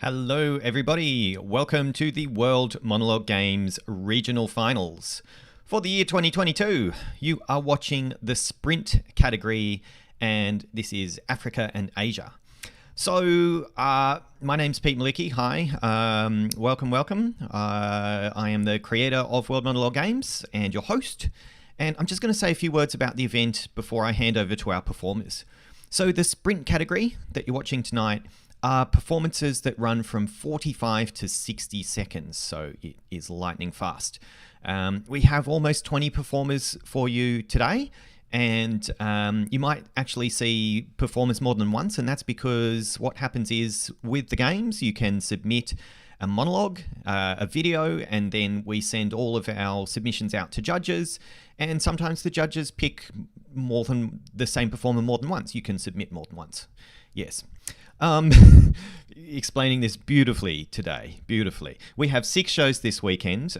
Hello everybody, welcome to the World Monologue Games Regional Finals. For the year 2022, you are watching the Sprint category and this is Africa and Asia. So, my name's Pete Malicki, hi, welcome. I am the creator of World Monologue Games and your host, and I'm just going to say a few words about the event before I hand over to our performers. So the Sprint category that you're watching tonight are performances that run from 45 to 60 seconds, so it is lightning fast. We have almost 20 performers for you today, and you might actually see performers more than once, and that's because what happens is with the games you can submit a monologue, a video, and then we send all of our submissions out to judges, and sometimes the judges pick more than the same performer more than once. You can submit more than once. Yes. Explaining this beautifully today, beautifully. We have 6 shows this weekend.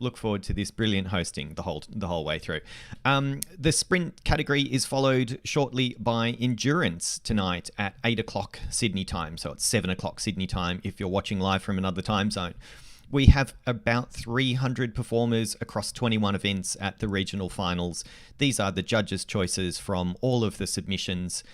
Look forward to this brilliant hosting the whole way through. The sprint category is followed shortly by endurance tonight at 8 o'clock Sydney time. So it's 7 o'clock Sydney time if you're watching live from another time zone. We have about 300 performers across 21 events at the regional finals. These are the judges' choices from all of the submissions.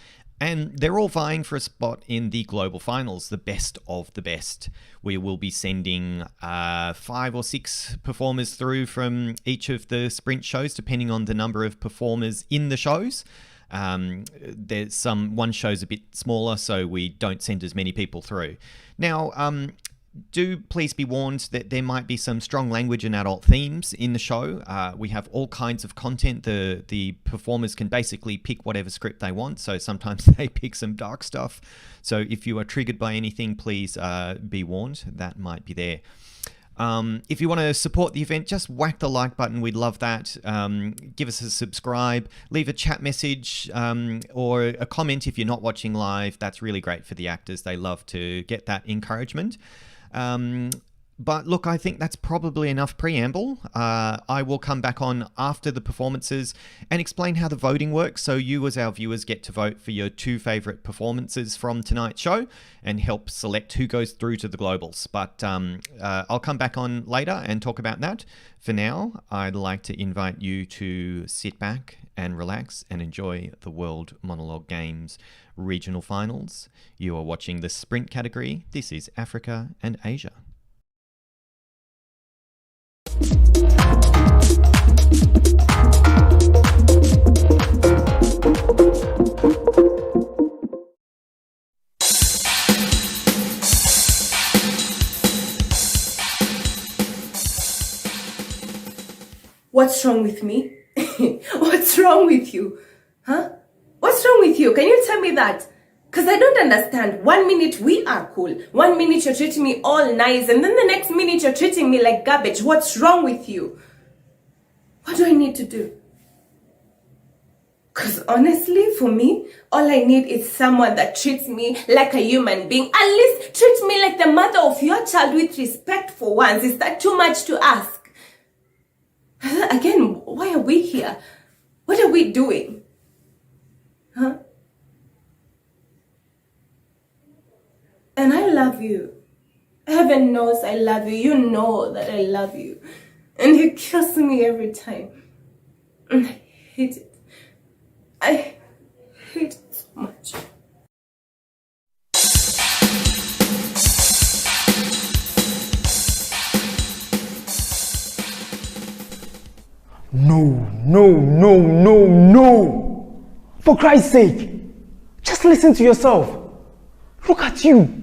And they're all vying for a spot in the global finals, the best of the best. We will be sending 5 or 6 performers through from each of the sprint shows, depending on the number of performers in the shows. There's one show's a bit smaller, so we don't send as many people through. Now, do please be warned that there might be some strong language and adult themes in the show. We have all kinds of content. The performers can basically pick whatever script they want, so sometimes they pick some dark stuff. So if you are triggered by anything, please be warned. That might be there. If you want to support the event, just whack the like button. We'd love that. Give us a subscribe, leave a chat message or a comment if you're not watching live. That's really great for the actors. They love to get that encouragement. But look, I think that's probably enough preamble. I will come back on after the performances and explain how the voting works, so you as our viewers get to vote for your 2 favorite performances from tonight's show and help select who goes through to the globals. But I'll come back on later and talk about that. For now, I'd like to invite you to sit back and relax and enjoy the World Monologue Games Regional Finals. You are watching the Sprint category. This is Africa and Asia. What's wrong with me? What's wrong with you? Huh? What's wrong with you? Can you tell me that? Because I don't understand. 1 minute we are cool. 1 minute you're treating me all nice. And then the next minute you're treating me like garbage. What's wrong with you? What do I need to do? Because honestly, for me, all I need is someone that treats me like a human being. At least treat me like the mother of your child with respect for once. Is that too much to ask? Again, why are we here? What are we doing? Huh? And I love you. Heaven knows I love you. You know that I love you. And you kiss me every time. And I hate it. I hate it so much. No. For Christ's sake, just listen to yourself. Look at you.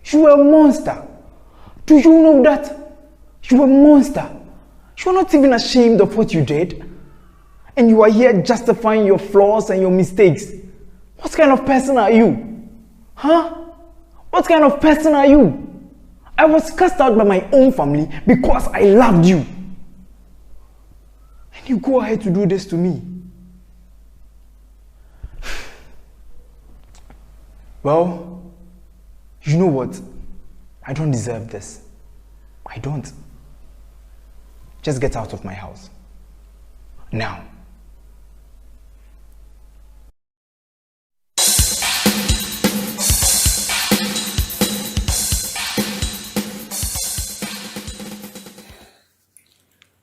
You are a monster. Do you know that? You are a monster. You are not even ashamed of what you did. And you are here justifying your flaws and your mistakes. What kind of person are you? Huh? What kind of person are you? I was cast out by my own family because I loved you. And you go ahead to do this to me. Well, you know what? I don't deserve this. I don't. Just get out of my house. Now.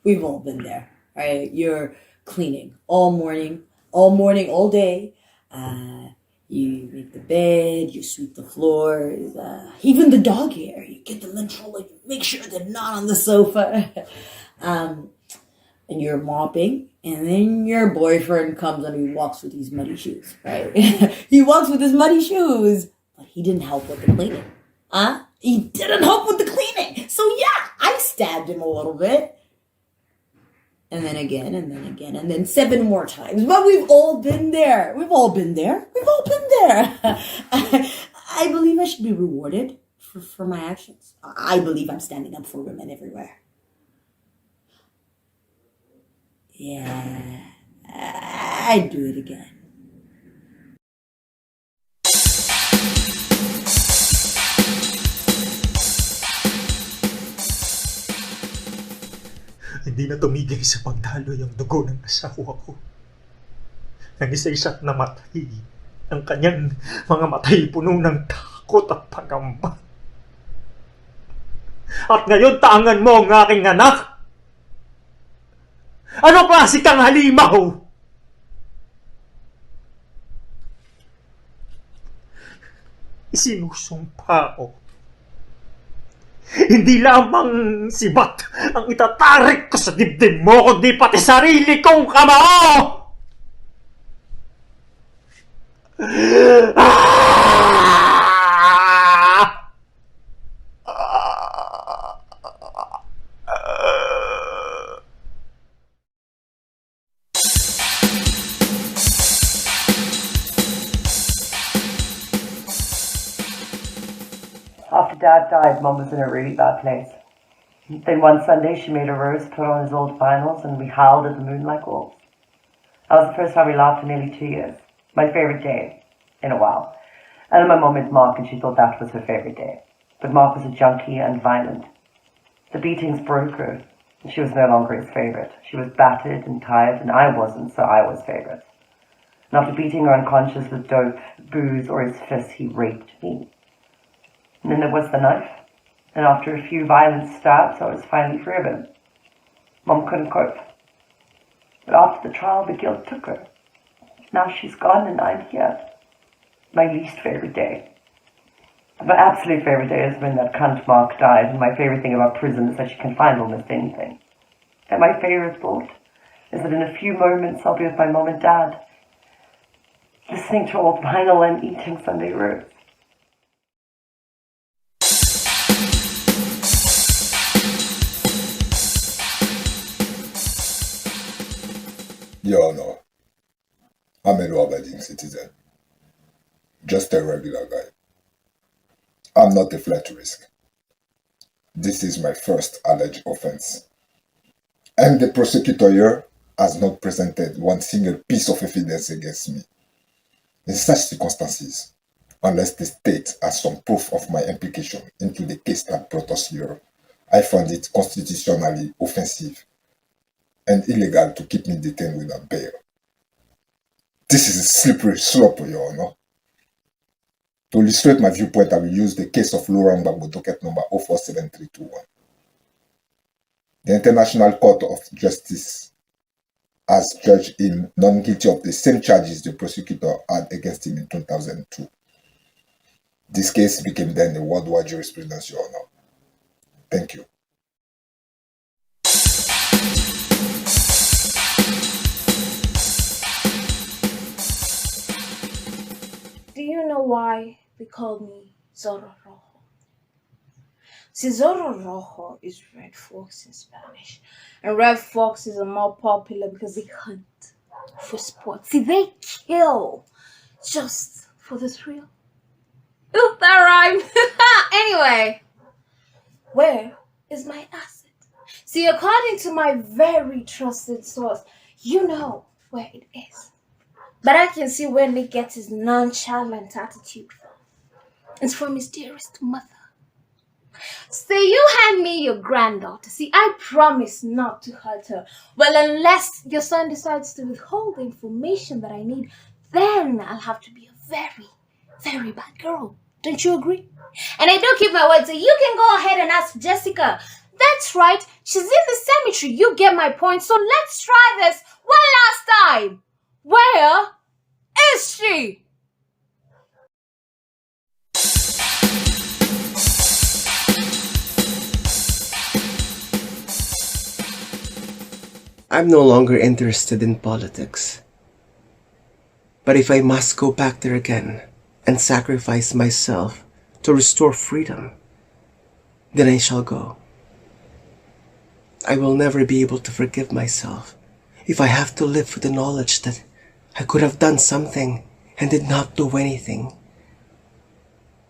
We've all been there, right? You're cleaning all morning, all day. You make the bed, you sweep the floors, even the dog hair. You get them in trouble, like make sure they're not on the sofa. And you're mopping, and then your boyfriend comes and he walks with these muddy shoes, right? He walks with his muddy shoes, but he didn't help with the cleaning. He didn't help with the cleaning. So yeah, I stabbed him a little bit. And then again, and then again, and then 7 more times. But we've all been there. We've all been there. I believe I should be rewarded for my actions. I believe I'm standing up for women everywhere. Yeah, I'd do it again. Hindi na tumigil sa pagdaloy ang dugo ng asawa ko. Nang isa-isa't namatay, ang kanyang mga matay puno ng takot at pangamba. At ngayon tangan mo ang aking anak! Ano klase kang halimaw? Isinusumpa ko. Hindi lamang sibat ang itatarik ko sa dibdib mo, kundi pati sarili kong kamao! After Dad died, Mum was in a really bad place. Then one Sunday she made a rose, put on his old vinyls, and we howled at the moon like wolves. That was the first time we laughed in nearly 2 years. My favourite day in a while. And then my mum met Mark, and she thought that was her favourite day. But Mark was a junkie and violent. The beatings broke her, and she was no longer his favourite. She was battered and tired, and I wasn't, so I was favourite. And after beating her unconscious with dope, booze, or his fists, he raped me. And then there was the knife. And after a few violent stabs, I was finally free of him. Mum couldn't cope. But after the trial, the guilt took her. Now she's gone and I'm here. My least favourite day. My absolute favourite day is when that cunt Mark died, and my favourite thing about prison is that you can find almost anything. And my favourite thought is that in a few moments I'll be with my mum and dad, listening to old vinyl and eating Sunday roast. Your Honor, I'm a law-abiding citizen. Just a regular guy. I'm not a flight risk. This is my first alleged offense. And the prosecutor here has not presented one single piece of evidence against me. In such circumstances, unless the state has some proof of my implication into the case that brought us here, I find it constitutionally offensive and illegal to keep me detained without bail. This is a slippery slope, Your Honor. To illustrate my viewpoint, I will use the case of Laurent Gbagbo, docket number 047321. The International Court of Justice has judged him not guilty of the same charges the prosecutor had against him in 2002. This case became then a worldwide jurisprudence, Your Honor. Thank you. Do you know why they call me Zorro Rojo? See, Zorro Rojo is red fox in Spanish. And red foxes are more popular because they hunt for sport. See, they kill just for the thrill. Ooh, that rhymed. Anyway, where is my asset? See, according to my very trusted source, you know where it is. But I can see where Nick gets his nonchalant attitude from. It's from his dearest mother. Say, you hand me your granddaughter. See, I promise not to hurt her. Well, unless your son decides to withhold the information that I need, then I'll have to be a very, very bad girl. Don't you agree? And I do keep my word, so you can go ahead and ask Jessica. That's right. She's in the cemetery. You get my point. So let's try this one last time. Where is she? I'm no longer interested in politics. But if I must go back there again and sacrifice myself to restore freedom, then I shall go. I will never be able to forgive myself if I have to live with the knowledge that I could have done something and did not do anything.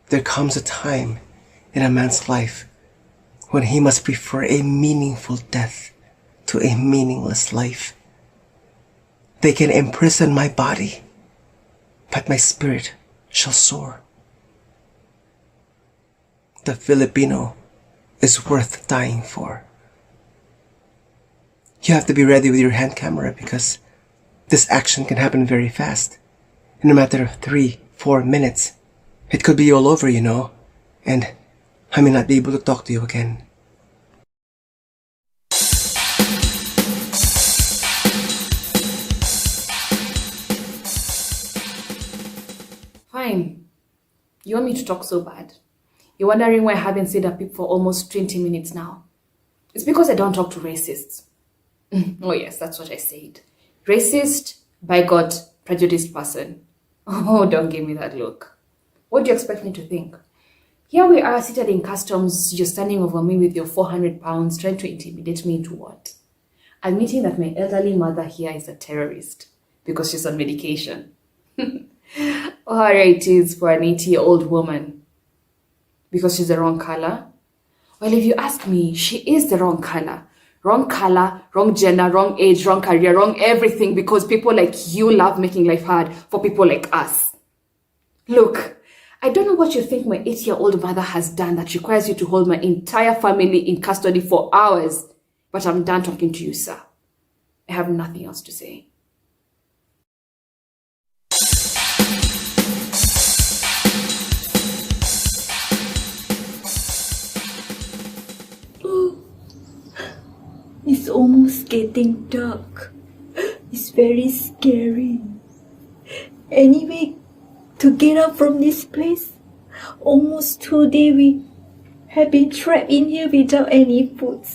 There comes a time in a man's life when he must prefer a meaningful death to a meaningless life. They can imprison my body, but my spirit shall soar. The Filipino is worth dying for. You have to be ready with your hand camera because this action can happen very fast. In a matter of 3-4 minutes, it could be all over, and I may not be able to talk to you again. Fine. You want me to talk so bad? You're wondering why I haven't said a peep for almost 20 minutes now. It's because I don't talk to racists. Oh yes, that's what I said. Racist, bigot, prejudiced person. Oh, don't give me that look. What do you expect me to think? Here we are seated in customs, you're standing over me with your 400 pounds trying to intimidate me into what? Admitting that my elderly mother here is a terrorist because she's on medication. Or it is for an 80-year-old woman because she's the wrong color. Well, if you ask me, she is the wrong color. Wrong color, wrong gender, wrong age, wrong career, wrong everything because people like you love making life hard for people like us. Look, I don't know what you think my 80-year-old mother has done that requires you to hold my entire family in custody for hours, but I'm done talking to you, sir. I have nothing else to say. It's almost getting dark. It's very scary. Anyway, to get out from this place, almost 2 days we have been trapped in here without any food.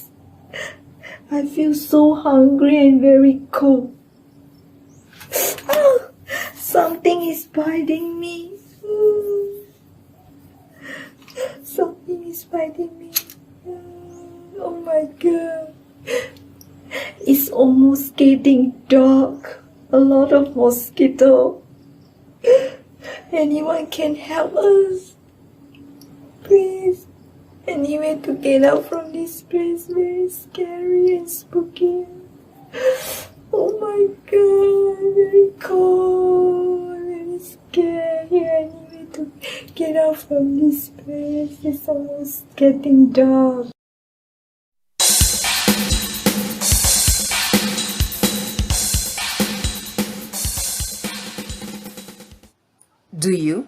I feel so hungry and very cold. Something is biting me. Something is biting me. Oh my God. It's almost getting dark. A lot of mosquito. Anyone can help us? Please. Anyway, to get out from this place, very scary and spooky. Oh my God, very cold, very scary. Anyway, to get out from this place, it's almost getting dark. Do you?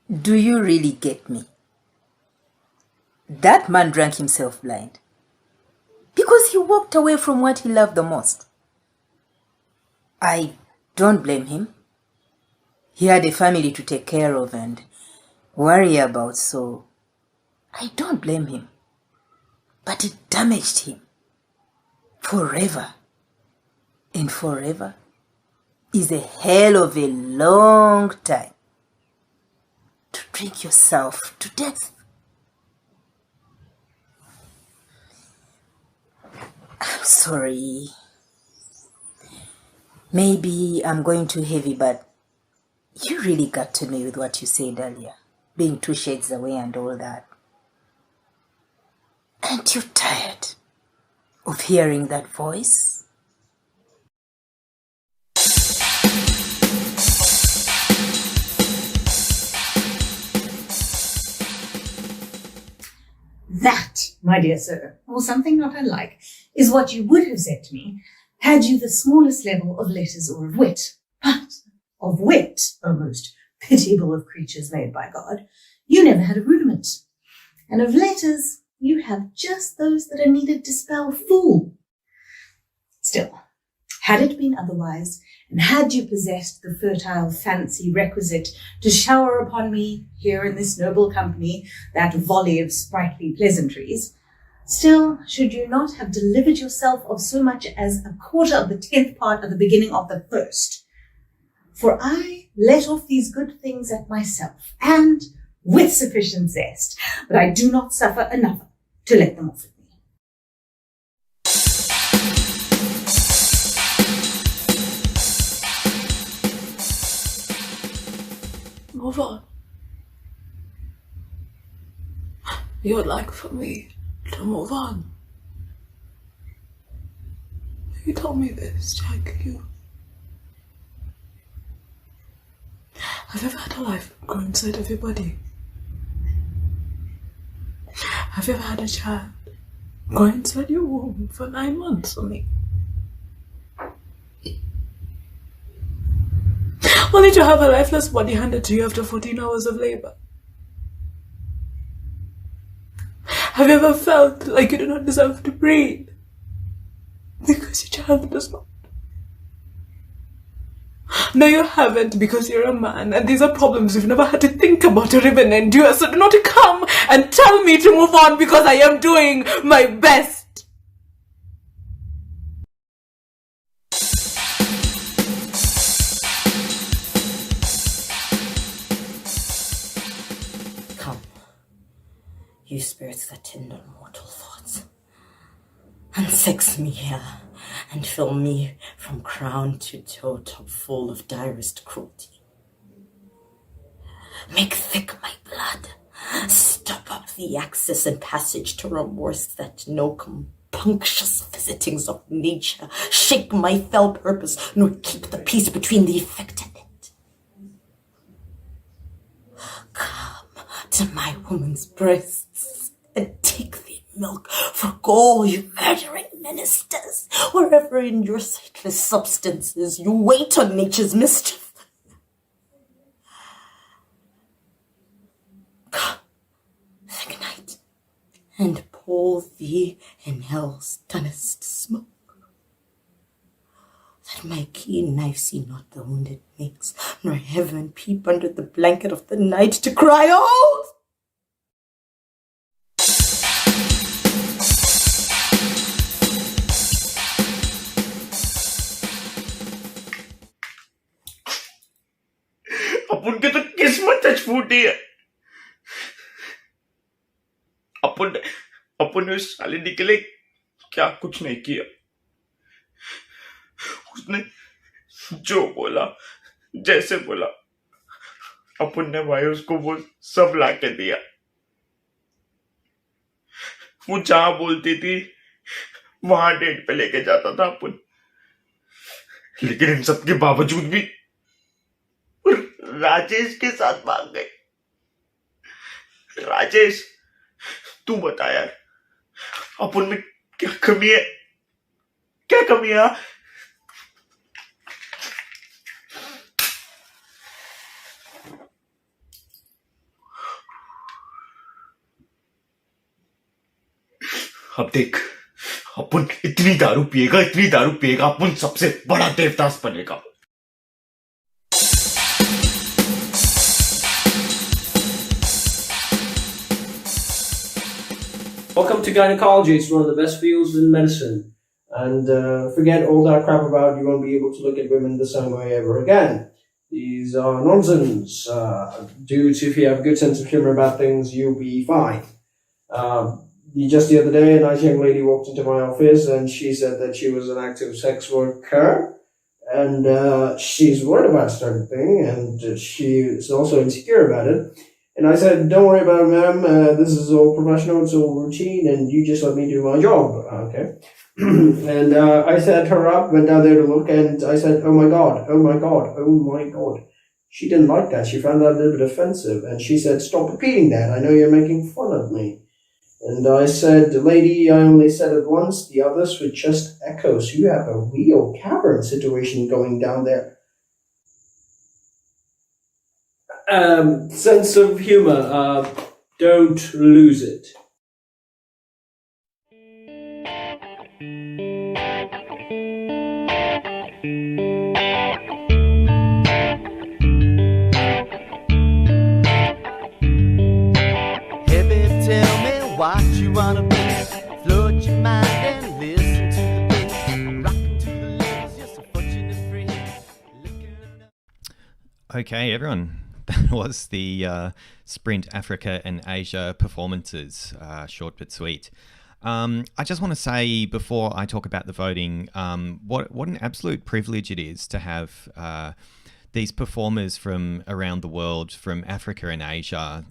Do you really get me? That man drank himself blind because he walked away from what he loved the most. I don't blame him. He had a family to take care of and worry about, so I don't blame him. But it damaged him forever. And forever is a hell of a long time to drink yourself to death. I'm sorry. Maybe I'm going too heavy, but you really got to me with what you said earlier, being 2 shades away and all that. Aren't you tired of hearing that voice? That, my dear sir, or something not unlike, is what you would have said to me had you the smallest level of letters or of wit. But of wit, O most pitiable of creatures made by God, you never had a rudiment. And of letters, you have just those that are needed to spell fool. Still, had it been otherwise, and had you possessed the fertile fancy requisite to shower upon me here in this noble company that volley of sprightly pleasantries, still, should you not have delivered yourself of so much as a quarter of the 10th part of the beginning of the first? For I let off these good things at myself, and with sufficient zest, but I do not suffer another to let them off at me. Move on. You would like for me to move on. You told me this, Jack. Have you ever had a life go inside of your body? Have you ever had a child go inside your womb for 9 months for me? Only to have a lifeless body handed to you after 14 hours of labor? Have you ever felt like you do not deserve to breathe because your child does not? No, you haven't, because you're a man, and these are problems you've never had to think about or even endure. So do not come and tell me to move on, because I am doing my best. Come, you spirits that tend on mortal thoughts, and sex me here, and fill me from crown to toe top full of direst cruelty. Make thick my blood, stop up the access and passage to remorse that no compunctious visitings of nature shake my fell purpose, nor keep the peace between the effect and it. Come to my woman's breasts, and take the milk for gall, you murdering ministers, wherever in your sightless substances you wait on nature's mischief. Come, thick night, and pour thee in hell's dunnest smoke, that my keen knife see not the wound it makes, nor heaven peep under the blanket of the night to cry, oh! अपन की तो किस्मत फूटी है। अपन ने उस शालिनी के लिए क्या कुछ नहीं किया। उसने जो बोला, जैसे बोला, अपन ने भाई उसको वो सब लाके दिया। वो जहां बोलती थी वहां डेट पे लेके जाता था अपन। लेकिन इन सब के बावजूद भी राजेश के साथ भाग गए। राजेश, तू बता यार, अपन में क्या कमी है? क्या कमी है? अब देख, अपन इतनी दारू पिएगा, अपन सबसे बड़ा देवदास बनेगा। Welcome to gynecology. It's one of the best fields in medicine. And forget all that crap about you won't be able to look at women the same way ever again. These are nonsense. If you have a good sense of humor about things, you'll be fine. Just the other day, a nice young lady walked into my office and she said that she was an active sex worker. And she's worried about a certain thing, and she is also insecure about it. And I said, don't worry about it, ma'am. This is all professional, it's all routine, and you just let me do my job, okay? And I set her up, went down there to look, and I said, oh my God. She didn't like that. She found that a little bit offensive, and she said, stop repeating that. I know you're making fun of me. And I said, lady, I only said it once. The others were just echoes. You have a real cavern situation going down there. Sense of humor, don't lose it. Baby, tell me what you wanna be. Float your mind and listen to the bass. Rocking to the levels, you're so fortunate free. Okay, everyone. That was the Sprint Africa and Asia performances, short but sweet. I just want to say before I talk about the voting, what an absolute privilege it is to have these performers from around the world, from Africa and Asia,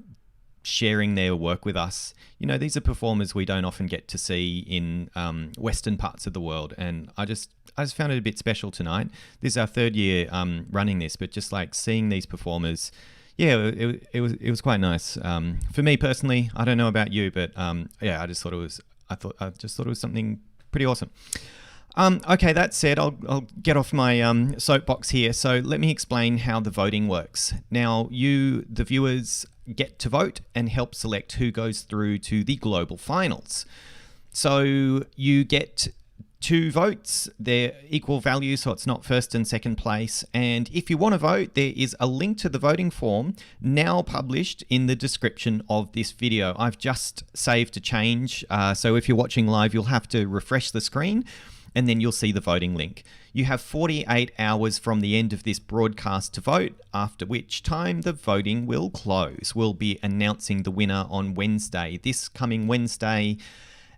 sharing their work with us. You know, these are performers we don't often get to see in Western parts of the world, and I just found it a bit special tonight. This is our third year running this, but just like seeing these performers, yeah, it was quite nice. For me personally, I don't know about you, but yeah, I just thought it was something pretty awesome. Okay, that said, I'll get off my soapbox here. So let me explain how the voting works. Now, you, the viewers, get to vote and help select who goes through to the global finals. So you get 2 votes. They're equal value, so it's not first and second place. And if you want to vote, there is a link to the voting form now published in the description of this video. I've just saved a change, so if you're watching live, you'll have to refresh the screen and then you'll see the voting link. You have 48 hours from the end of this broadcast to vote, after which time the voting will close. We'll be announcing the winner on Wednesday, this coming Wednesday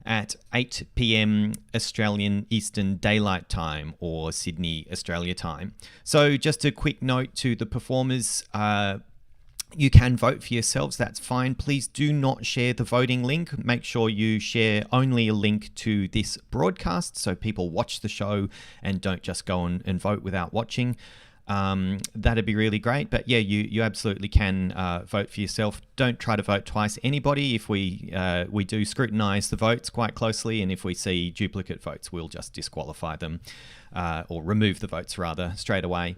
at 8 p.m. Australian Eastern Daylight Time, or Sydney, Australia time. So just a quick note to the performers, you can vote for yourselves, that's fine. Please do not share the voting link. Make sure you share only a link to this broadcast so people watch the show and don't just go and vote without watching. That'd be really great. But yeah, you absolutely can vote for yourself. Don't try to vote twice. Anybody, if we do scrutinize the votes quite closely, and if we see duplicate votes, we'll just disqualify them, or remove the votes rather, straight away.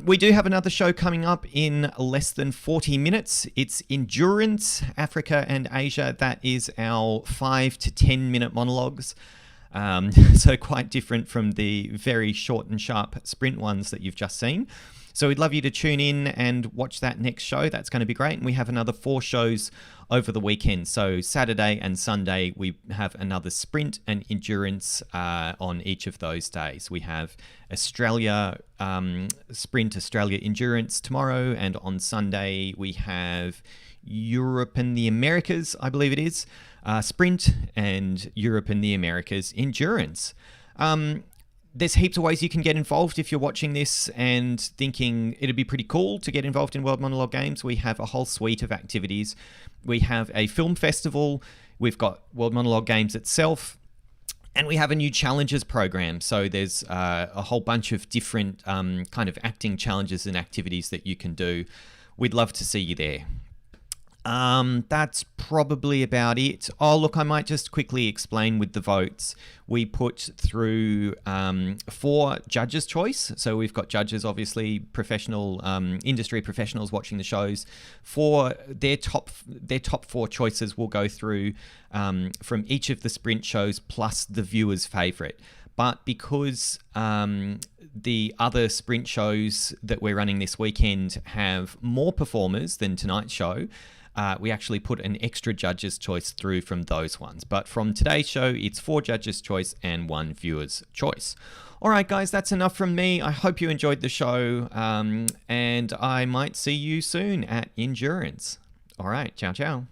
We do have another show coming up in less than 40 minutes. It's Endurance, Africa and Asia. That is our 5 to 10 minute monologues. So quite different from the very short and sharp sprint ones that you've just seen. So we'd love you to tune in and watch that next show. That's going to be great. And we have another 4 shows over the weekend. So Saturday and Sunday, we have another sprint and endurance on each of those days. We have Australia sprint, Australia endurance tomorrow. And on Sunday, we have Europe and the Americas, I believe it is. Sprint, and Europe and the Americas endurance. There's heaps of ways you can get involved if you're watching this and thinking it'd be pretty cool to get involved in World Monologue Games. We have a whole suite of activities. We have a film festival, we've got World Monologue Games itself, and we have a new challenges program. So there's a whole bunch of different kind of acting challenges and activities that you can do. We'd love to see you there. That's probably about it. Oh, look, I might just quickly explain with the votes. We put through 4 judges' choice. So we've got judges, obviously, professional industry professionals watching the shows. For their top 4 choices will go through from each of the sprint shows plus the viewer's favorite. But because the other sprint shows that we're running this weekend have more performers than tonight's show, we actually put an extra judge's choice through from those ones. But from today's show, it's 4 judges' choice and 1 viewer's choice. All right, guys, that's enough from me. I hope you enjoyed the show, and I might see you soon at Endurance. All right, ciao, ciao.